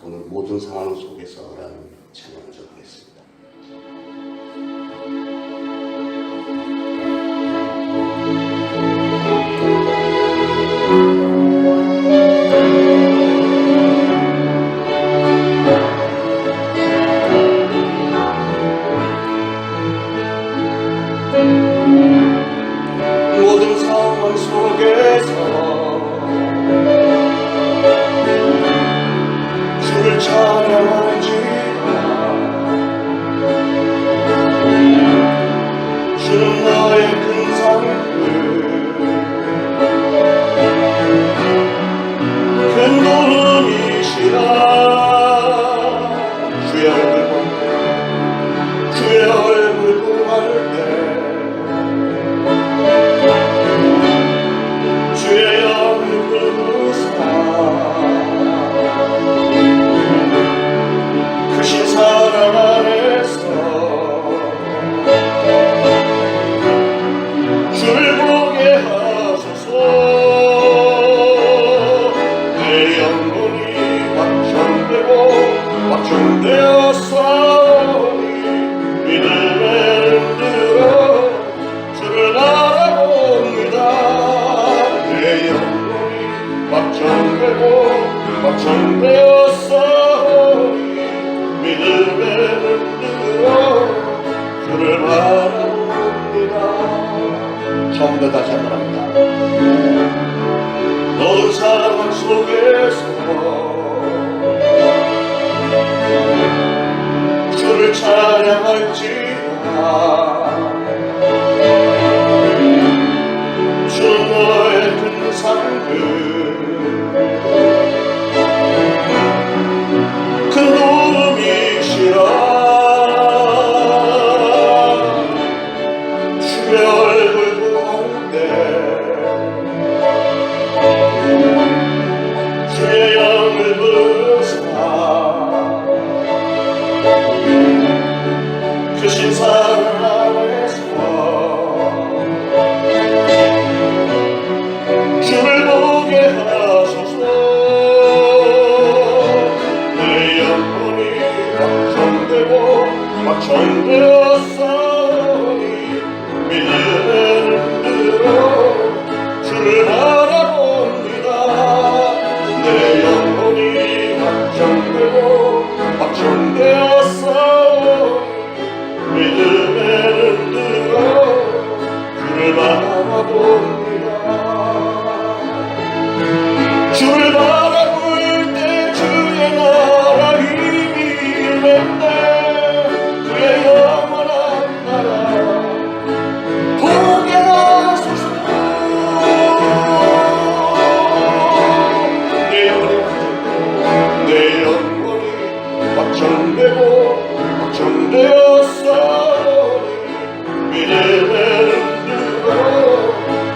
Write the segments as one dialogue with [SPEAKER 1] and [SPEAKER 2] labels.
[SPEAKER 1] 오늘 모든 상황 속에서라는 찬양을 전하겠습니다. 모든 상황 속에서 주를 찬양할지어다. 주는 나의 큰 상급, 큰 도움이시라. 주의 얼굴 구할 때 주의 영을 부르사 크신 사랑 안에서 주를 보게 하소서. 내 영혼이 확정되어 싸우니 믿음에 흔들어 주를 바라봅니다. 내 영혼이 확정되어 싸우니 믿음에 흔들어 주를 바라봅니다. 처음부터 다시 한번 합니다. 모든 상황 속에서 주를 찬양할지어다. 주는 너의 큰 상급, 큰 도움이시라. 주의 얼굴 구할 때 주의 영을 부르사 크신 사랑 안에서 주를 보게 하소서. 내 영혼이 확정되어 싸우니 믿음을 흔들어 주를 바라봅니다. 내 영혼이 확정되어 싸우니 믿음에 흔들어 주를 바라봅니다. 주를 바라볼 때 주의 나라 힘이 임했네. 그의 영원한 나라 보게 하소서. 내 영혼이 확정되어 싸우니 믿음에 흔들어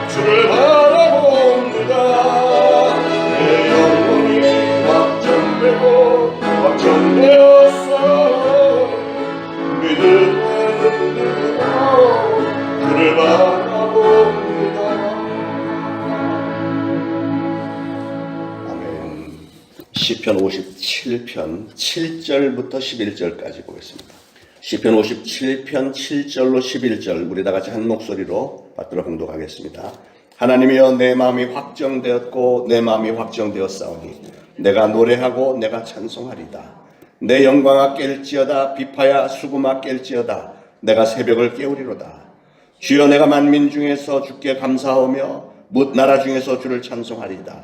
[SPEAKER 1] 주를 바라봅니다. 내 영혼이 확정되어 싸우니 믿음에 흔들어 주를 바라봅니다. 아멘. 시편 57편 7절부터 11절까지 보겠습니다. 시편 57편 7절로 11절 우리 다 같이 한 목소리로 받들어 봉독하겠습니다. 하나님이여, 내 마음이 확정되었고 내 마음이 확정되었사오니 내가 노래하고 내가 찬송하리다. 내 영광아 깰지어다. 비파야 수금아 깰지어다. 내가 새벽을 깨우리로다. 주여, 내가 만민 중에서 주께 감사하며 뭇 나라 중에서 주를 찬송하리다.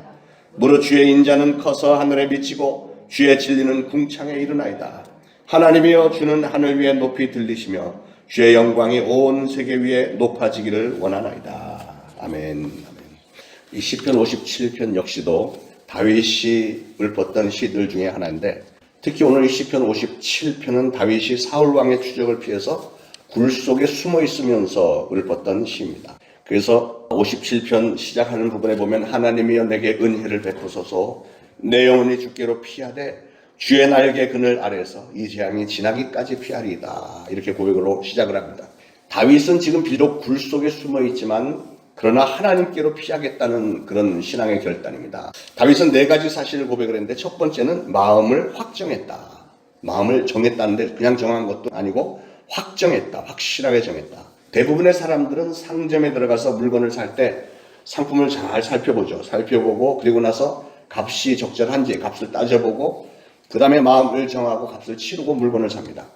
[SPEAKER 1] 무릇 주의 인자는 커서 하늘에 미치고 주의 진리는 궁창에 이르나이다. 하나님이여, 주는 하늘 위에 높이 들리시며 주의 영광이 온 세계 위에 높아지기를 원하나이다. 아멘. 이 시편 57편 역시도 다윗이 읊었던 시들 중에 하나인데, 특히 오늘 이 시편 57편은 다윗이 사울 왕의 추적을 피해서 굴 속에 숨어 있으면서 읊었던 시입니다. 그래서 57편 시작하는 부분에 보면 하나님이여 내게 은혜를 베푸소서. 내 영혼이 주께로 피하되 주의 날개 그늘 아래서 이 재앙이 지나기까지 피하리이다. 이렇게 고백으로 시작을 합니다. 다윗은 지금 비록 굴 속에 숨어 있지만 그러나 하나님께로 피하겠다는 그런 신앙의 결단입니다. 다윗은 4가지 사실을 고백을 했는데 첫 번째는 마음을 확정했다. 마음을 정했다는데 그냥 정한 것도 아니고 확정했다. 확실하게 정했다. 대부분의 사람들은 상점에 들어가서 물건을 살 때 상품을 잘 살펴보죠. 살펴보고 그리고 나서 값이 적절한지 값을 따져보고 그 다음에 마음을 정하고 값을 치르고 물건을 삽니다.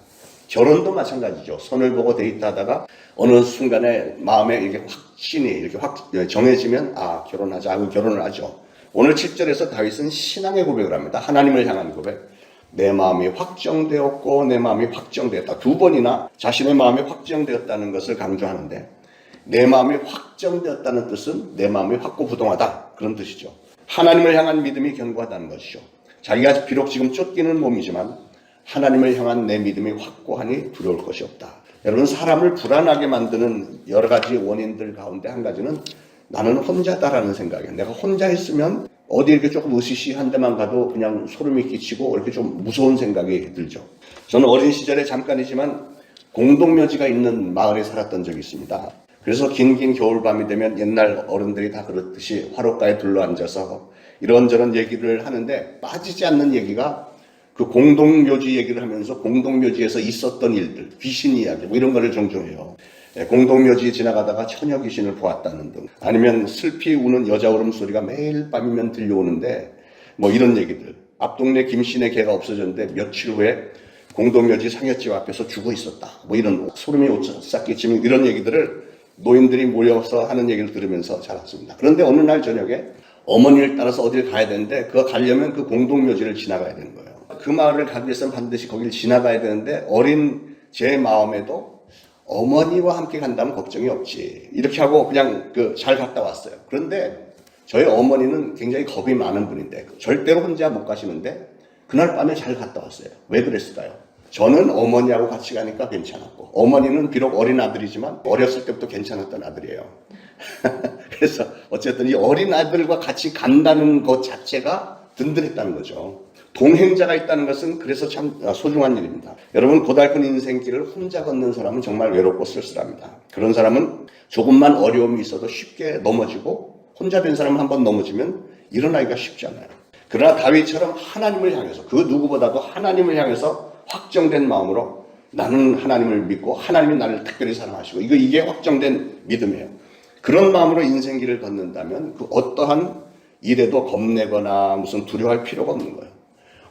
[SPEAKER 1] 결혼도 마찬가지죠. 선을 보고 데이트하다가 어느 순간에 마음에 이렇게 확신이 이렇게 확 정해지면 결혼하자 하고 결혼을 하죠. 오늘 7절에서 다윗은 신앙의 고백을 합니다. 하나님을 향한 고백. 내 마음이 확정되었고 내 마음이 확정되었다. 2번이나 자신의 마음이 확정되었다는 것을 강조하는데 내 마음이 확정되었다는 뜻은 내 마음이 확고부동하다. 그런 뜻이죠. 하나님을 향한 믿음이 견고하다는 것이죠. 자기가 비록 지금 쫓기는 몸이지만 하나님을 향한 내 믿음이 확고하니 두려울 것이 없다. 여러분, 사람을 불안하게 만드는 여러 가지 원인들 가운데 한 가지는 나는 혼자다라는 생각이에요. 내가 혼자 있으면 어디 이렇게 조금 으시시한 데만 가도 그냥 소름이 끼치고 이렇게 좀 무서운 생각이 들죠. 저는 어린 시절에 잠깐이지만 공동묘지가 있는 마을에 살았던 적이 있습니다. 그래서 긴긴 겨울밤이 되면 옛날 어른들이 다 그렇듯이 화롯가에 둘러앉아서 이런저런 얘기를 하는데 빠지지 않는 얘기가 그 공동묘지 얘기를 하면서 공동묘지에서 있었던 일들, 귀신 이야기 뭐 이런 거를 종종 해요. 공동묘지 지나가다가 처녀 귀신을 보았다는 등 아니면 슬피 우는 여자 울음소리가 매일 밤이면 들려오는데 뭐 이런 얘기들. 앞동네 김씨네 개가 없어졌는데 며칠 후에 공동묘지 상여집 앞에서 죽어 있었다. 뭐 이런 소름이 싹끼치는 이런 얘기들을 노인들이 모여서 하는 얘기를 들으면서 자랐습니다. 그런데 어느 날 저녁에 어머니를 따라서 어딜 가야 되는데 그거 가려면 그 공동묘지를 지나가야 되는 거예요. 그 마을을 가기 위해서는 반드시 거길 지나가야 되는데 어린 제 마음에도 어머니와 함께 간다면 걱정이 없지. 이렇게 하고 그냥 잘 갔다 왔어요. 그런데 저희 어머니는 굉장히 겁이 많은 분인데 절대로 혼자 못 가시는데 그날 밤에 잘 갔다 왔어요. 왜 그랬을까요? 저는 어머니하고 같이 가니까 괜찮았고 어머니는 비록 어린 아들이지만 어렸을 때부터 괜찮았던 아들이에요. 그래서 어쨌든 이 어린 아들과 같이 간다는 것 자체가 든든했다는 거죠. 동행자가 있다는 것은 그래서 참 소중한 일입니다. 여러분, 고달픈 인생길을 혼자 걷는 사람은 정말 외롭고 쓸쓸합니다. 그런 사람은 조금만 어려움이 있어도 쉽게 넘어지고 혼자 된 사람은 한번 넘어지면 일어나기가 쉽지 않아요. 그러나 다윗처럼 하나님을 향해서 그 누구보다도 하나님을 향해서 확정된 마음으로 나는 하나님을 믿고 하나님이 나를 특별히 사랑하시고 이게 확정된 믿음이에요. 그런 마음으로 인생길을 걷는다면 그 어떠한 일에도 겁내거나 무슨 두려워할 필요가 없는 거예요.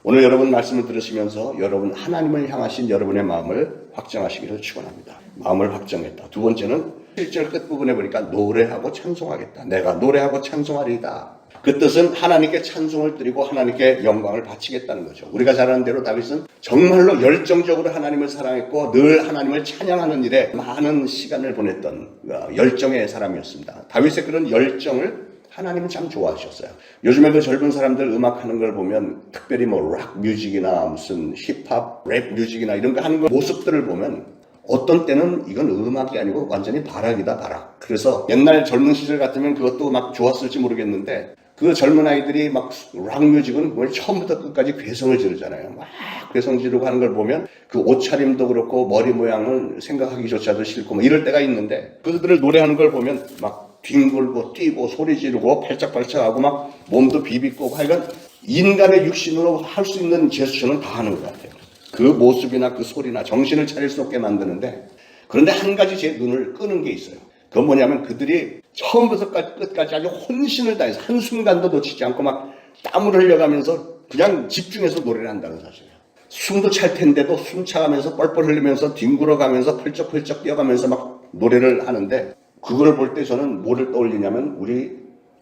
[SPEAKER 1] 오늘 여러분 말씀을 들으시면서 여러분 하나님을 향하신 여러분의 마음을 확정하시기를 축원합니다. 마음을 확정했다. 2번째는 7절 끝부분에 보니까 노래하고 찬송하겠다. 내가 노래하고 찬송하리이다. 그 뜻은 하나님께 찬송을 드리고 하나님께 영광을 바치겠다는 거죠. 우리가 잘 아는 대로 다윗은 정말로 열정적으로 하나님을 사랑했고 늘 하나님을 찬양하는 일에 많은 시간을 보냈던 열정의 사람이었습니다. 다윗의 그런 열정을 하나님은 참 좋아하셨어요. 요즘에도 젊은 사람들 음악하는 걸 보면 특별히 뭐 락 뮤직이나 무슨 힙합, 랩 뮤직이나 이런 거 하는 거 모습들을 보면 어떤 때는 이건 음악이 아니고 완전히 발악이다, 발악. 그래서 옛날 젊은 시절 같으면 그것도 막 좋았을지 모르겠는데 그 젊은 아이들이 막 락 뮤직은 처음부터 끝까지 괴성을 지르잖아요. 막 괴성 지르고 하는 걸 보면 그 옷차림도 그렇고 머리 모양을 생각하기조차도 싫고 뭐 이럴 때가 있는데 그들을 노래하는 걸 보면 막 뒹굴고 뛰고 소리 지르고 팔짝팔짝하고 막 몸도 비비고 하여간 인간의 육신으로 할 수 있는 제스처는 다 하는 것 같아요. 그 모습이나 그 소리나 정신을 차릴 수 없게 만드는데 그런데 한 가지 제 눈을 끄는 게 있어요. 그건 뭐냐면 그들이 처음부터 끝까지 아주 혼신을 다해서 한순간도 놓치지 않고 막 땀을 흘려가면서 그냥 집중해서 노래를 한다는 사실이에요. 숨도 찰 텐데도 숨 차가면서 뻘뻘 흘리면서 뒹굴어가면서 펄쩍펄쩍 뛰어가면서 막 노래를 하는데 그걸 볼 때 저는 뭐를 떠올리냐면 우리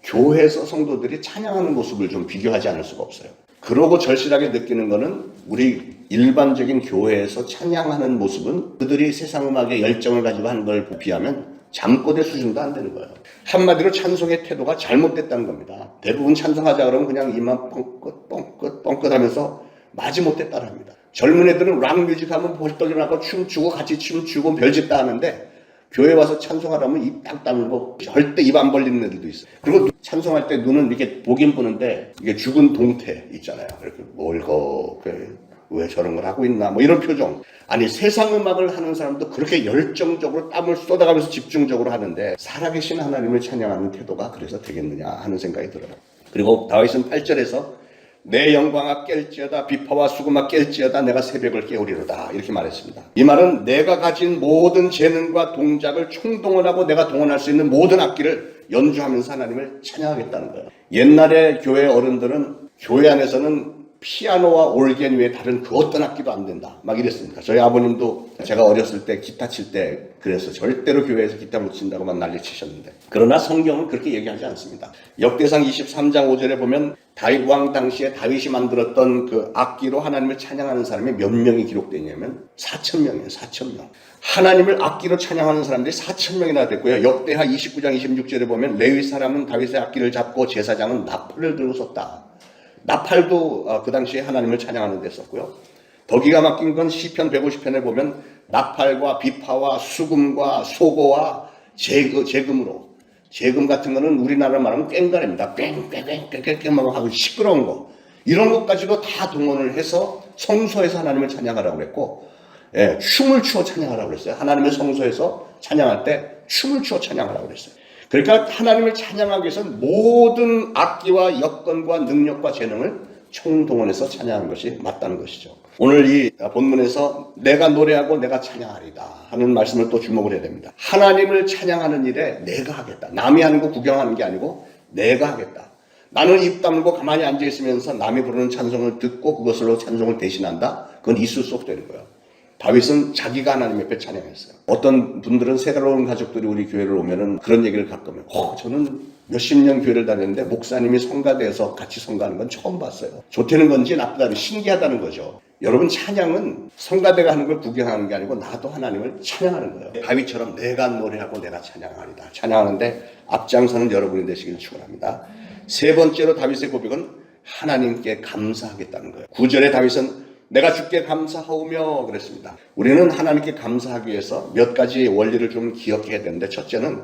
[SPEAKER 1] 교회에서 성도들이 찬양하는 모습을 좀 비교하지 않을 수가 없어요. 그러고 절실하게 느끼는 거는 우리 일반적인 교회에서 찬양하는 모습은 그들이 세상 음악에 열정을 가지고 하는 걸 비하면 잠꼬대 수준도 안 되는 거예요. 한마디로 찬송의 태도가 잘못됐다는 겁니다. 대부분 찬송하자 그러면 그냥 이만 뻥끗 하면서 마지못해 따라합니다. 젊은 애들은 락 뮤직 하면 벌떡 일어나고 춤추고 같이 춤추고 별짓 다 하는데 교회 와서 찬송하라면 입 딱 다물고 절대 입 안 벌리는 애들도 있어요. 그리고 찬송할 때 눈은 이렇게 보긴 보는데 이게 죽은 동태 있잖아요. 이렇게 멀고 왜 저런 걸 하고 있나 뭐 이런 표정. 아니 세상 음악을 하는 사람도 그렇게 열정적으로 땀을 쏟아가면서 집중적으로 하는데 살아계신 하나님을 찬양하는 태도가 그래서 되겠느냐 하는 생각이 들어요. 그리고 다윗은 8절에서 내 영광아 깰지어다 비파와 수금아 깰지어다 내가 새벽을 깨우리로다 이렇게 말했습니다. 이 말은 내가 가진 모든 재능과 동작을 총동원하고 내가 동원할 수 있는 모든 악기를 연주하면서 하나님을 찬양하겠다는 거예요. 옛날에 교회 어른들은 교회 안에서는 피아노와 올겐 외에 다른 그 어떤 악기도 안 된다 막 이랬습니다. 저희 아버님도 제가 어렸을 때 기타 칠 때 그래서 절대로 교회에서 기타 못 친다고 막 난리 치셨는데, 그러나 성경은 그렇게 얘기하지 않습니다. 역대상 23장 5절에 보면 다윗 왕 당시에 다윗이 만들었던 그 악기로 하나님을 찬양하는 사람이 몇 명이 기록되어 있냐면 4,000명이에요. 4,000명. 하나님을 악기로 찬양하는 사람들이 4,000명이나 됐고요. 역대하 29장 26절에 보면 레위 사람은 다윗의 악기를 잡고 제사장은 나팔을 들고 섰다. 나팔도 그 당시에 하나님을 찬양하는 데 썼고요. 더 기가 막힌 건 시편 150편에 보면 나팔과 비파와 수금과 소고와 재금으로, 재금 같은 거는 우리나라 말하면 꽹과랍니다. 꽹 하고 시끄러운 거, 이런 것까지도 다 동원을 해서 성소에서 하나님을 찬양하라고 그랬고, 예, 춤을 추어 찬양하라고 그랬어요. 하나님의 성소에서 찬양할 때 춤을 추어 찬양하라고 그랬어요. 그러니까 하나님을 찬양하기 위해서는 모든 악기와 여건과 능력과 재능을 총동원해서 찬양하는 것이 맞다는 것이죠. 오늘 이 본문에서 내가 노래하고 내가 찬양하리다 하는 말씀을 또 주목을 해야 됩니다. 하나님을 찬양하는 일에 내가 하겠다. 남이 하는 거 구경하는 게 아니고 내가 하겠다. 나는 입 다물고 가만히 앉아있으면서 남이 부르는 찬송을 듣고 그것으로 찬송을 대신한다. 그건 있을 수 없다는 거예요. 다윗은 자기가 하나님 옆에 찬양했어요. 어떤 분들은 새로운 가족들이 우리 교회를 오면은 그런 얘기를 가끔 해요. 저는 몇십 년 교회를 다녔는데 목사님이 성가대에서 같이 성가하는 건 처음 봤어요. 좋다는 건지 나쁘다는 신기하다는 거죠. 여러분, 찬양은 성가대가 하는 걸 구경하는 게 아니고 나도 하나님을 찬양하는 거예요. 다윗처럼 내가 노래하고 내가 찬양하리다. 찬양하는데 앞장서는 여러분이 되시길 축원합니다. 세 번째로 다윗의 고백은 하나님께 감사하겠다는 거예요. 9절에 다윗은 내가 주께 감사하오며 그랬습니다. 우리는 하나님께 감사하기 위해서 몇 가지 원리를 좀 기억해야 되는데, 첫째는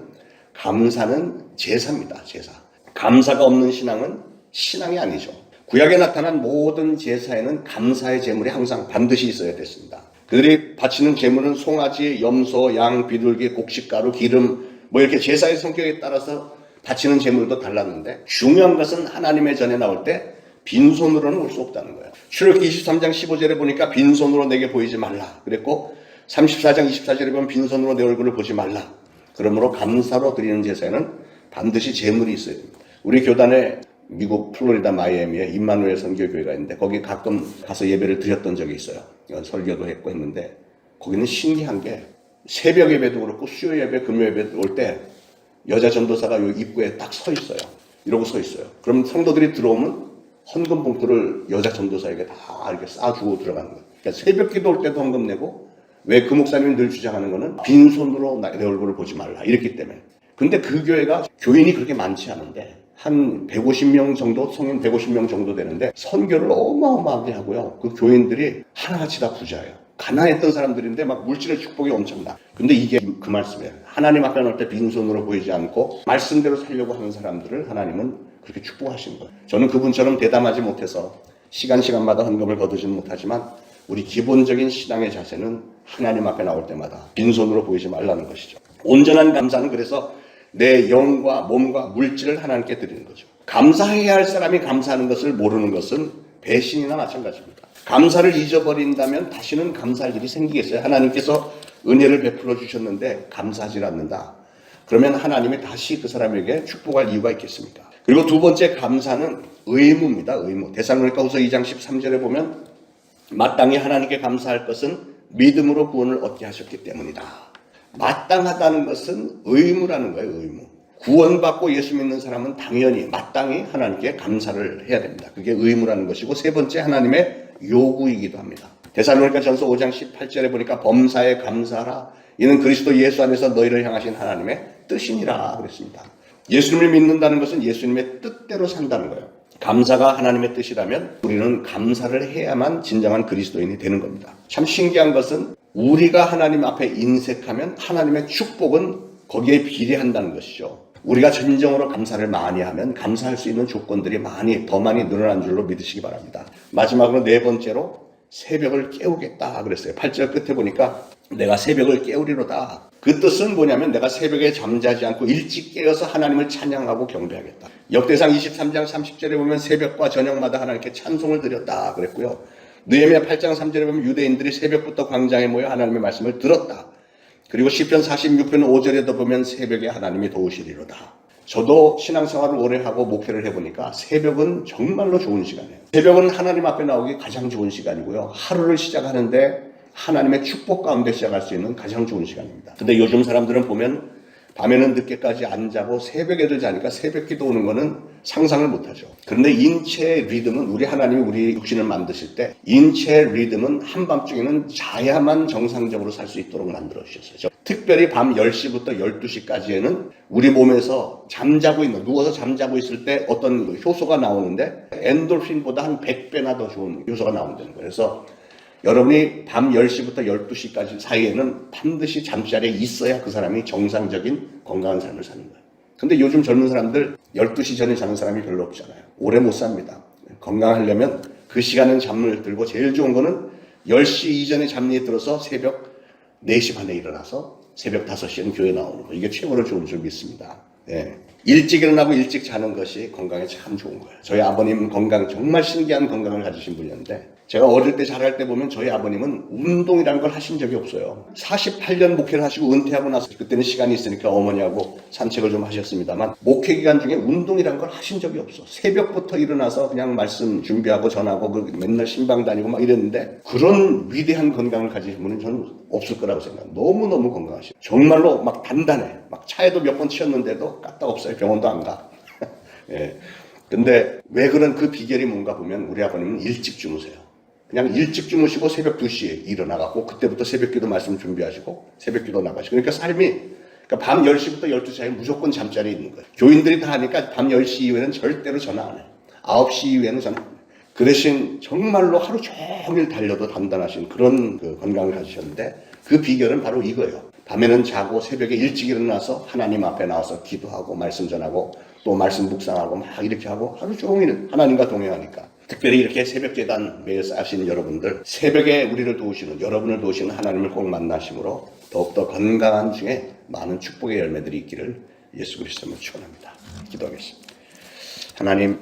[SPEAKER 1] 감사는 제사입니다. 제사. 감사가 없는 신앙은 신앙이 아니죠. 구약에 나타난 모든 제사에는 감사의 제물이 항상 반드시 있어야 됐습니다. 그들이 바치는 제물은 송아지, 염소, 양, 비둘기, 곡식가루, 기름 뭐 이렇게 제사의 성격에 따라서 바치는 제물도 달랐는데, 중요한 것은 하나님의 전에 나올 때 빈손으로는 올 수 없다는 거예요. 출애굽기 23장 15절에 보니까 빈손으로 내게 보이지 말라 그랬고, 34장 24절에 보면 빈손으로 내 얼굴을 보지 말라. 그러므로 감사로 드리는 제사에는 반드시 제물이 있어야 됩니다. 우리 교단에 미국 플로리다 마이애미에 임마누엘 선교교회가 있는데 거기 가끔 가서 예배를 드렸던 적이 있어요. 설교도 했고 했는데 거기는 신기한 게 새벽 예배도 그렇고 수요 예배, 금요 예배 올 때 여자 전도사가 요 입구에 딱 서 있어요. 이러고 서 있어요. 그럼 성도들이 들어오면 헌금 봉투를 여자 전도사에게 다 이렇게 싸주고 들어가는 거예요. 그러니까 새벽 기도 올 때도 헌금 내고, 왜 그 목사님이 늘 주장하는 거는 빈손으로 내 얼굴을 보지 말라 이랬기 때문에. 근데 그 교회가 교인이 그렇게 많지 않은데 한 150명 정도, 성인 150명 정도 되는데 선교를 어마어마하게 하고요. 그 교인들이 하나같이 다 부자예요. 가난했던 사람들인데 막 물질의 축복이 엄청나. 근데 이게 그 말씀이에요. 하나님 앞에 놓을 때 빈손으로 보이지 않고 말씀대로 살려고 하는 사람들을 하나님은 그렇게 축복하시는 거예요. 저는 그분처럼 대담하지 못해서 시간마다 헌금을 거두지는 못하지만 우리 기본적인 신앙의 자세는 하나님 앞에 나올 때마다 빈손으로 보이지 말라는 것이죠. 온전한 감사는 그래서 내 영과 몸과 물질을 하나님께 드리는 거죠. 감사해야 할 사람이 감사하는 것을 모르는 것은 배신이나 마찬가지입니다. 감사를 잊어버린다면 다시는 감사할 일이 생기겠어요? 하나님께서 은혜를 베풀어 주셨는데 감사하지 않는다. 그러면 하나님이 다시 그 사람에게 축복할 이유가 있겠습니까? 그리고 두 번째 감사는 의무입니다. 의무. 데살로니가후서 2장 13절에 보면 마땅히 하나님께 감사할 것은 믿음으로 구원을 얻게 하셨기 때문이다. 마땅하다는 것은 의무라는 거예요. 의무. 구원받고 예수 믿는 사람은 당연히 마땅히 하나님께 감사를 해야 됩니다. 그게 의무라는 것이고, 세 번째 하나님의 요구이기도 합니다. 데살로니가전서 5장 18절에 보니까 범사에 감사하라. 이는 그리스도 예수 안에서 너희를 향하신 하나님의 뜻이니라 그랬습니다. 예수님을 믿는다는 것은 예수님의 뜻대로 산다는 거예요. 감사가 하나님의 뜻이라면 우리는 감사를 해야만 진정한 그리스도인이 되는 겁니다. 참 신기한 것은 우리가 하나님 앞에 인색하면 하나님의 축복은 거기에 비례한다는 것이죠. 우리가 진정으로 감사를 많이 하면 감사할 수 있는 조건들이 더 많이 늘어난 줄로 믿으시기 바랍니다. 마지막으로 네 번째로 새벽을 깨우겠다 그랬어요. 8절 끝에 보니까 내가 새벽을 깨우리로다. 그 뜻은 뭐냐면 내가 새벽에 잠자지 않고 일찍 깨어서 하나님을 찬양하고 경배하겠다. 역대상 23장 30절에 보면 새벽과 저녁마다 하나님께 찬송을 드렸다 그랬고요. 느헤미야 8장 3절에 보면 유대인들이 새벽부터 광장에 모여 하나님의 말씀을 들었다. 그리고 시편 46편 5절에도 보면 새벽에 하나님이 도우시리로다. 저도 신앙생활을 오래 하고 목회를 해보니까 새벽은 정말로 좋은 시간이에요. 새벽은 하나님 앞에 나오기 가장 좋은 시간이고요. 하루를 시작하는데 하나님의 축복 가운데 시작할 수 있는 가장 좋은 시간입니다. 근데 요즘 사람들은 보면 밤에는 늦게까지 안 자고 새벽에도 자니까 새벽 기도 오는 거는 상상을 못하죠. 그런데 인체의 리듬은 우리 하나님이 우리 육신을 만드실 때 인체의 리듬은 한밤중에는 자야만 정상적으로 살 수 있도록 만들어 주셨어요. 특별히 밤 10시부터 12시까지에는 우리 몸에서 잠자고 있는, 누워서 잠자고 있을 때 어떤 효소가 나오는데 엔돌핀보다 한 100배나 더 좋은 효소가 나온다는 거예요. 그래서 여러분이 밤 10시부터 12시까지 사이에는 반드시 잠자리에 있어야 그 사람이 정상적인 건강한 삶을 사는 거예요. 근데 요즘 젊은 사람들 12시 전에 자는 사람이 별로 없잖아요. 오래 못 삽니다. 건강하려면 그 시간은 잠을 들고 제일 좋은 거는 10시 이전에 잠이 들어서 새벽 4시 반에 일어나서 새벽 5시에는 교회 나오는 거. 이게 최고로 좋은 줄 믿습니다. 예. 일찍 일어나고 일찍 자는 것이 건강에 참 좋은 거예요. 저희 아버님 건강, 정말 신기한 건강을 가지신 분이었는데 제가 어릴 때 자랄 때 보면 저희 아버님은 운동이라는 걸 하신 적이 없어요. 48년 목회를 하시고 은퇴하고 나서 그때는 시간이 있으니까 어머니하고 산책을 좀 하셨습니다만 목회 기간 중에 운동이라는 걸 하신 적이 없어. 새벽부터 일어나서 그냥 말씀 준비하고 전하고 맨날 신방 다니고 막 이랬는데 그런 위대한 건강을 가지신 분은 저는 없을 거라고 생각해요. 너무너무 건강하시고 정말로 막 단단해. 막 차에도 몇 번 치였는데도 까딱 없어요. 병원도 안 가. 예. 근데 왜 그런 그 비결이 뭔가 보면 우리 아버님은 일찍 주무세요. 그냥 일찍 주무시고 새벽 2시에 일어나갖고 그때부터 새벽기도 말씀 준비하시고 새벽기도 나가시고 그러니까 삶이 그러니까 밤 10시부터 12시 사이에 무조건 잠자리에 있는 거예요. 교인들이 다 하니까 밤 10시 이후에는 절대로 전화 안 해요. 9시 이후에는 전화 안 해요. 그 대신 정말로 하루 종일 달려도 단단하신 그런 그 건강을 가지셨는데 그 비결은 바로 이거예요. 밤에는 자고 새벽에 일찍 일어나서 하나님 앞에 나와서 기도하고 말씀 전하고 또 말씀 묵상하고 막 이렇게 하고 하루 종일 하나님과 동행하니까 특별히 이렇게 새벽 예단 매일 쌓으시는 여러분들 새벽에 우리를 도우시는 여러분을 도우시는 하나님을 꼭 만나심으로 더욱더 건강한 중에 많은 축복의 열매들이 있기를 예수 그리스도로 축원합니다. 기도하겠습니다. 하나님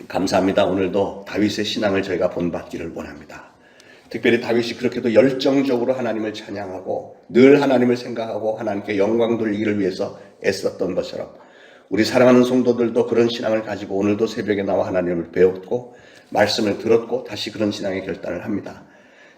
[SPEAKER 1] 감사합니다. 오늘도 다윗의 신앙을 저희가 본받기를 원합니다. 특별히 다윗이 그렇게도 열정적으로 하나님을 찬양하고 늘 하나님을 생각하고 하나님께 영광 돌리기를 위해서 애썼던 것처럼 우리 사랑하는 성도들도 그런 신앙을 가지고 오늘도 새벽에 나와 하나님을 배웠고 말씀을 들었고 다시 그런 신앙의 결단을 합니다.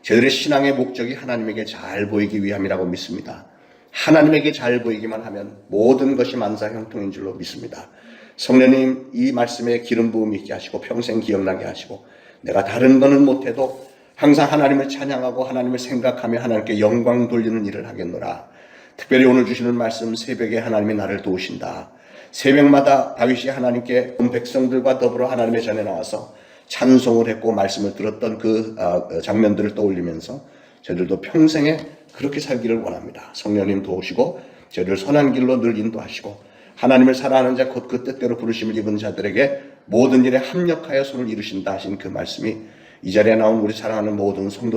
[SPEAKER 1] 저희들의 신앙의 목적이 하나님에게 잘 보이기 위함이라고 믿습니다. 하나님에게 잘 보이기만 하면 모든 것이 만사형통인 줄로 믿습니다. 성령님 이 말씀에 기름 부음 있게 하시고 평생 기억나게 하시고 내가 다른 거는 못해도 항상 하나님을 찬양하고 하나님을 생각하며 하나님께 영광 돌리는 일을 하겠노라. 특별히 오늘 주시는 말씀 새벽에 하나님이 나를 도우신다. 새벽마다 다윗이 하나님께 온 백성들과 더불어 하나님의 전에 나와서 찬송을 했고 말씀을 들었던 그 장면들을 떠올리면서 저희들도 평생에 그렇게 살기를 원합니다. 성령님 도우시고 저희를 선한 길로 늘 인도하시고 하나님을 사랑하는 자 곧 그 뜻대로 부르심을 입은 자들에게 모든 일에 합력하여 손을 이루신다 하신 그 말씀이 이 자리에 나온 우리 사랑하는 모든 성도들